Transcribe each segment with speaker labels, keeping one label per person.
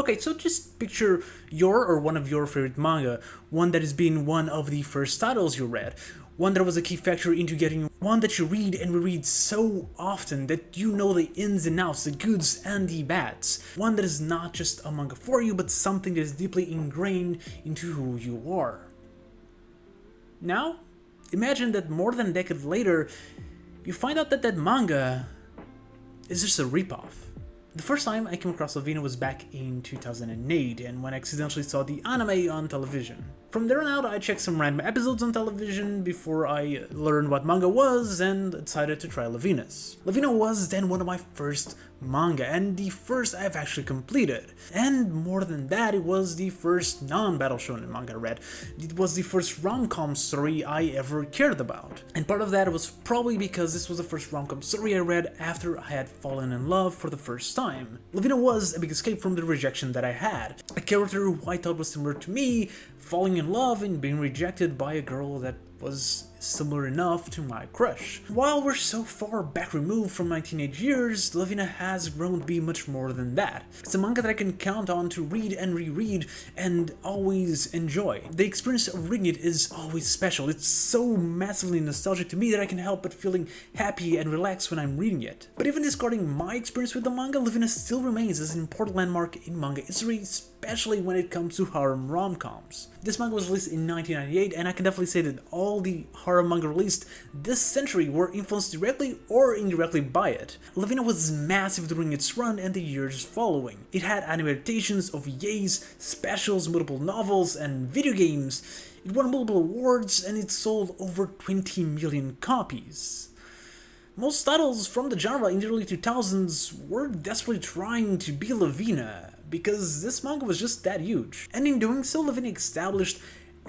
Speaker 1: Okay, so just picture your or one of your favorite manga, one that has been one of the first titles you read, one that was a key factor into getting, one that you read and reread so often that you know the ins and outs, the goods and the bads, one that is not just a manga for you, but something that is deeply ingrained into who you are. Now, imagine that more than a decade later, you find out that that manga is just a ripoff. The first time I came across Love Hina was back in 2008, and when I accidentally saw the anime on television. From there on out, I checked some random episodes on television before I learned what manga was and decided to try Love Hina's. Love Hina was then one of my first manga, and the first I've actually completed. And more than that, it was the first non-battle shonen manga I read. It was the first rom-com story I ever cared about. And part of that was probably because this was the first rom-com story I read after I had fallen in love for the first time. Love Hina was a big escape from the rejection that I had. A character who I thought was similar to me, falling in love and being rejected by a girl that was similar enough to my crush. While we're so far back removed from my teenage years, Love Hina has grown to be much more than that. It's a manga that I can count on to read and reread and always enjoy. The experience of reading it is always special. It's so massively nostalgic to me that I can help but feeling happy and relaxed when I'm reading it. But even discarding my experience with the manga, Love Hina still remains as an important landmark in manga history, especially when it comes to harem rom-coms. This manga was released in 1998, and I can definitely say that all the harem manga released this century were influenced directly or indirectly by it. Love Hina was massive during its run and the years following. It had anime adaptations, OVAs, specials, multiple novels, and video games. It won multiple awards, and it sold over 20 million copies. Most titles from the genre in the early 2000s were desperately trying to be Love Hina, because this manga was just that huge. And in doing so, Love Hina established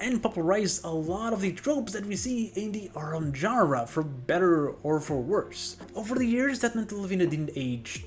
Speaker 1: and popularized a lot of the tropes that we see in the harem genre, for better or for worse. Over the years, that meant that Love Hina didn't age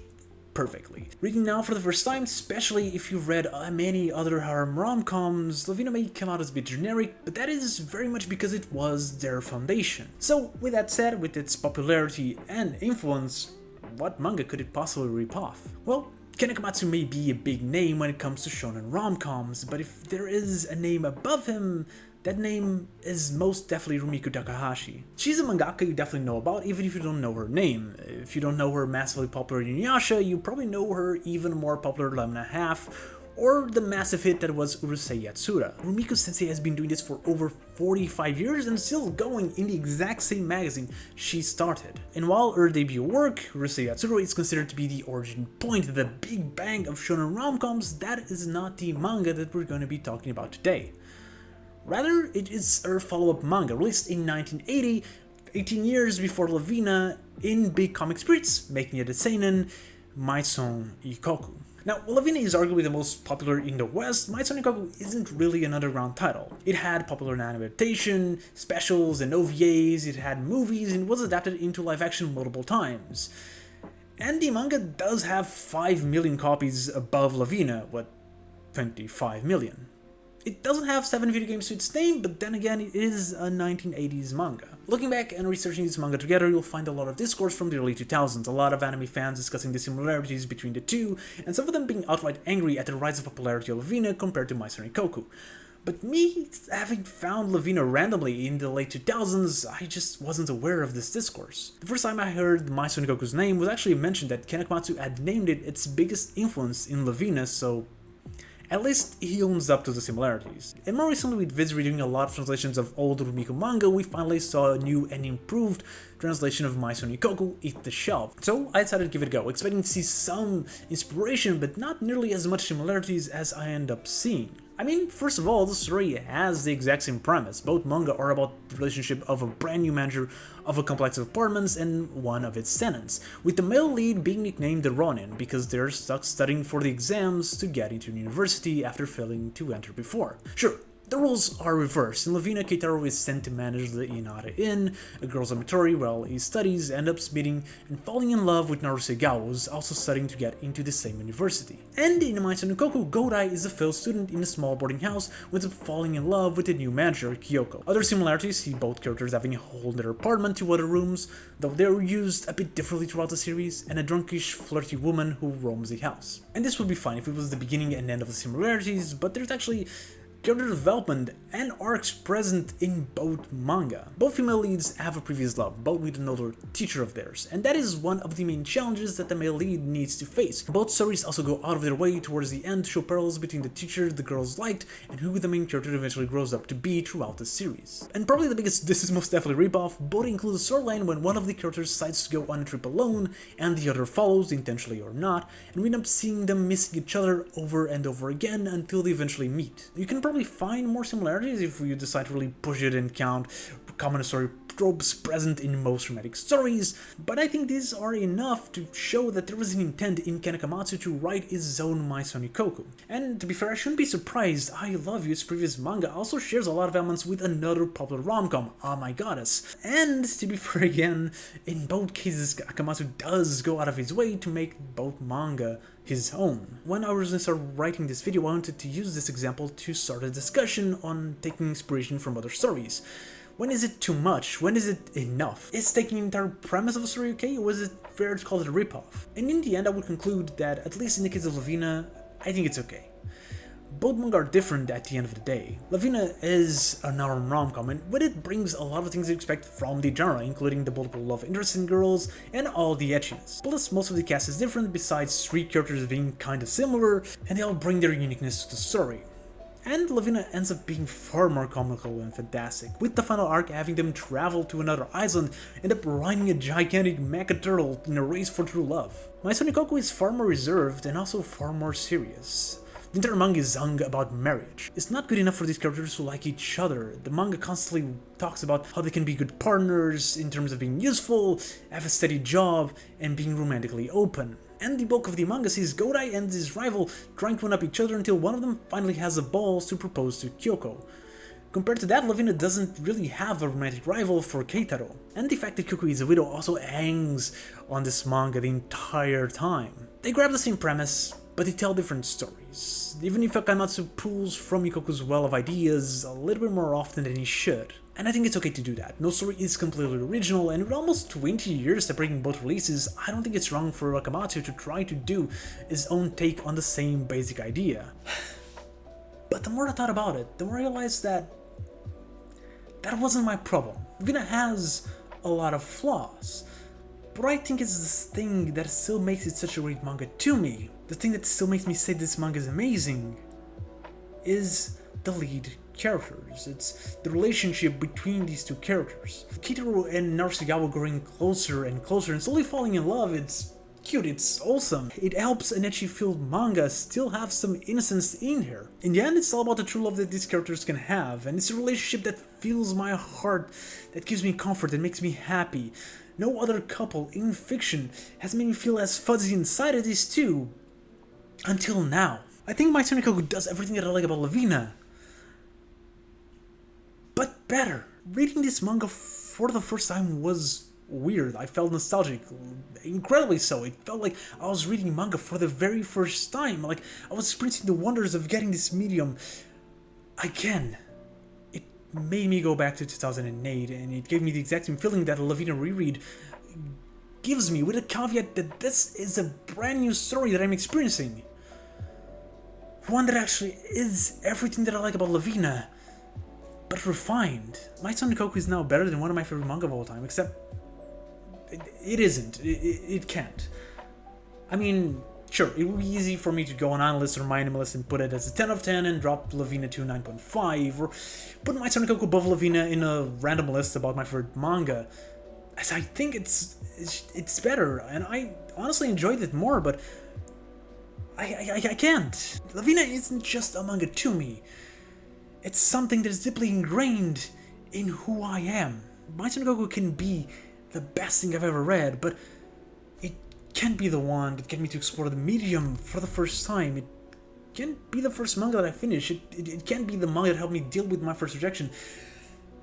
Speaker 1: perfectly. Reading now for the first time, especially if you've read many other harem rom-coms, Love Hina may come out as a bit generic, but that is very much because it was their foundation. So with that said, with its popularity and influence, what manga could it possibly rip off? Well, Ken Akamatsu may be a big name when it comes to shonen rom-coms, but if there is a name above him, that name is most definitely Rumiko Takahashi. She's a mangaka you definitely know about, even if you don't know her name. If you don't know her massively popular Inuyasha, you probably know her even more popular 11.5, or the massive hit that was Urusei Yatsura. Rumiko Sensei has been doing this for over 45 years and still going in the exact same magazine she started. And while her debut work, Urusei Yatsura, is considered to be the origin point, the big bang of shonen rom-coms, that is not the manga that we're going to be talking about today. Rather, it is her follow-up manga, released in 1980, 18 years before Love Hina, in big comic spirits, making it a seinen, Maison Ikkoku. Now, while Love Hina is arguably the most popular in the West, Maison Ikkoku isn't really an underground title. It had popular anime adaptation, specials, and OVAs, it had movies, and was adapted into live action multiple times. And the manga does have 5 million copies above Love Hina, what, 25 million. It doesn't have 7 video games to its name, but then again, it is a 1980s manga. Looking back and researching this manga together, you'll find a lot of discourse from the early 2000s, a lot of anime fans discussing the similarities between the two, and some of them being outright angry at the rise of popularity of Love Hina compared to Maison Ikkoku. But me, having found Love Hina randomly in the late 2000s, I just wasn't aware of this discourse. The first time I heard Maison Ikkoku's name was actually mentioned that Ken Akamatsu had named it its biggest influence in Love Hina, so at least he owns up to the similarities. And more recently, with Viz redoing a lot of translations of old Rumiko manga, we finally saw a new and improved translation of Maison Ikkoku hit the shelf. So I decided to give it a go, expecting to see some inspiration, but not nearly as much similarities as I end up seeing. I mean, first of all, the story has the exact same premise. Both manga are about the relationship of a brand new manager of a complex of apartments and one of its tenants, with the male lead being nicknamed the Ronin because they're stuck studying for the exams to get into university after failing to enter before. Sure, The roles are reversed. In Love Hina, Keitaro is sent to manage the Inara Inn, a girls' dormitory, while he studies, ends up meeting and falling in love with Narusegawa, who's also studying to get into the same university. And in Maison Ikkoku, Godai is a failed student in a small boarding house who ends up falling in love with the new manager, Kyoko. Other similarities see both characters having a whole other apartment, 2 other rooms, though they're used a bit differently throughout the series, and a drunkish, flirty woman who roams the house. And this would be fine if it was the beginning and end of the similarities, but there's actually character development and arcs present in both manga. Both female leads have a previous love, both with another teacher of theirs, and that is one of the main challenges that the male lead needs to face. Both stories also go out of their way towards the end to show parallels between the teacher the girls liked and who the main character eventually grows up to be throughout the series. And probably the biggest this is most definitely ripoff, both include a storyline when one of the characters decides to go on a trip alone and the other follows, intentionally or not, and we end up seeing them missing each other over and over again until they eventually meet. You can probably find more similarities if you decide to really push it and count common story tropes present in most romantic stories, but I think these are enough to show that there was an intent in Ken Akamatsu to write his own Maison Ikkoku. And to be fair, I shouldn't be surprised. I Love You, its previous manga, also shares a lot of elements with another popular rom-com, Oh My Goddess. And to be fair again, in both cases Akamatsu does go out of his way to make both manga his own. When I originally started writing this video, I wanted to use this example to start a discussion on taking inspiration from other stories. When is it too much? When is it enough? Is taking the entire premise of a story okay, or is it fair to call it a ripoff? And in the end, I would conclude that, at least in the case of Love Hina, I think it's okay. Both manga are different at the end of the day. Love Hina is an rom-com, and with it brings a lot of things you expect from the genre, including the multiple love interests in girls and all the etchiness. Plus, most of the cast is different, besides 3 characters being kinda similar, and they all bring their uniqueness to the story. And Love Hina ends up being far more comical and fantastic, with the final arc having them travel to another island, end up riding a gigantic mecha turtle in a race for true love. Maison Ikkoku is far more reserved and also far more serious. The entire manga is sung about marriage. It's not good enough for these characters to like each other. The manga constantly talks about how they can be good partners in terms of being useful, have a steady job, and being romantically open. And the bulk of the manga sees Godai and his rival trying to one-up each other until one of them finally has the balls to propose to Kyoko. Compared to that, Love Hina doesn't really have a romantic rival for Keitaro. And the fact that Kyoko is a widow also hangs on this manga the entire time. They grab the same premise, but they tell different stories, even if Akamatsu pulls from Ikkoku's well of ideas a little bit more often than he should. And I think it's okay to do that. No story is completely original, and with almost 20 years separating both releases, I don't think it's wrong for Akamatsu to try to do his own take on the same basic idea. But the more I thought about it, the more I realized that that wasn't my problem. Love Hina has a lot of flaws, but I think it's this thing that still makes it such a great manga to me. The thing that still makes me say this manga is amazing is the lead characters. It's the relationship between these 2 characters. Keitaro and Narusegawa growing closer and closer and slowly falling in love, it's cute, it's awesome. It helps an ecchi-filled manga still have some innocence in here. In the end, it's all about the true love that these characters can have, and it's a relationship that fills my heart, that gives me comfort, that makes me happy. No other couple in fiction has made me feel as fuzzy inside as these 2, until now. I think Maison Ikkoku does everything that I like about Love Hina, but better. Reading this manga for the first time was weird. I felt nostalgic, incredibly so. It felt like I was reading manga for the very first time, like I was experiencing the wonders of getting this medium again. It made me go back to 2008, and it gave me the exact same feeling that a Love Hina reread gives me, with a caveat that this is a brand new story that I'm experiencing. One that actually is everything that I like about Love Hina, but refined. Maison Ikkoku is now better than one of my favorite manga of all time, except it isn't. It can't. I mean, sure, it would be easy for me to go on Analyst or Minimalist and put it as a 10 of 10 and drop Love Hina to 9.5, or put Maison Ikkoku above Love Hina in a random list about my favorite manga, as I think it's better, and I honestly enjoyed it more, but I can't. Love Hina isn't just a manga to me. It's something that is deeply ingrained in who I am. Maison Ikkoku can be the best thing I've ever read, but it can't be the one that get me to explore the medium for the first time. It can't be the first manga that I finish. It can't be the manga that helped me deal with my first rejection.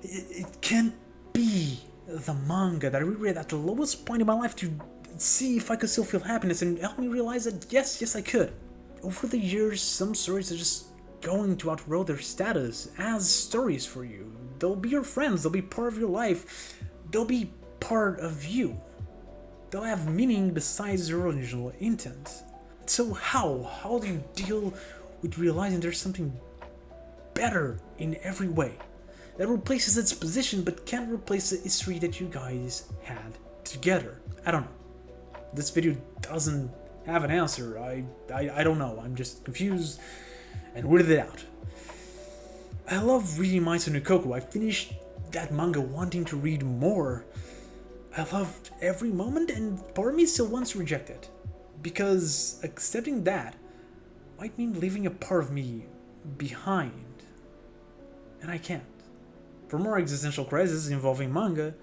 Speaker 1: It can't be the manga that I reread at the lowest point in my life to see if I could still feel happiness and help me realize that yes I could. Over the years, some stories are just going to outgrow their status as stories for you. They'll be your friends, they'll be part of your life, they'll be part of you. They'll have meaning besides their original intent. So how do you deal with realizing there's something better in every way that replaces its position but can't replace the history that you guys had together? I don't know. This video doesn't have an answer. I don't know. I'm just confused and weirded out. I love reading Maison Ikkoku. I finished that manga wanting to read more. I loved every moment, and part of me still wants to reject it, because accepting that might mean leaving a part of me behind, and I can't. For more existential crises involving manga,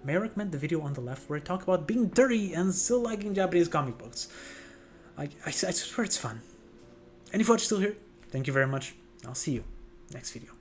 Speaker 1: may I recommend the video on the left where I talk about being 30 and still liking Japanese comic books. I swear it's fun. And if you're still here, thank you very much. I'll see you next video.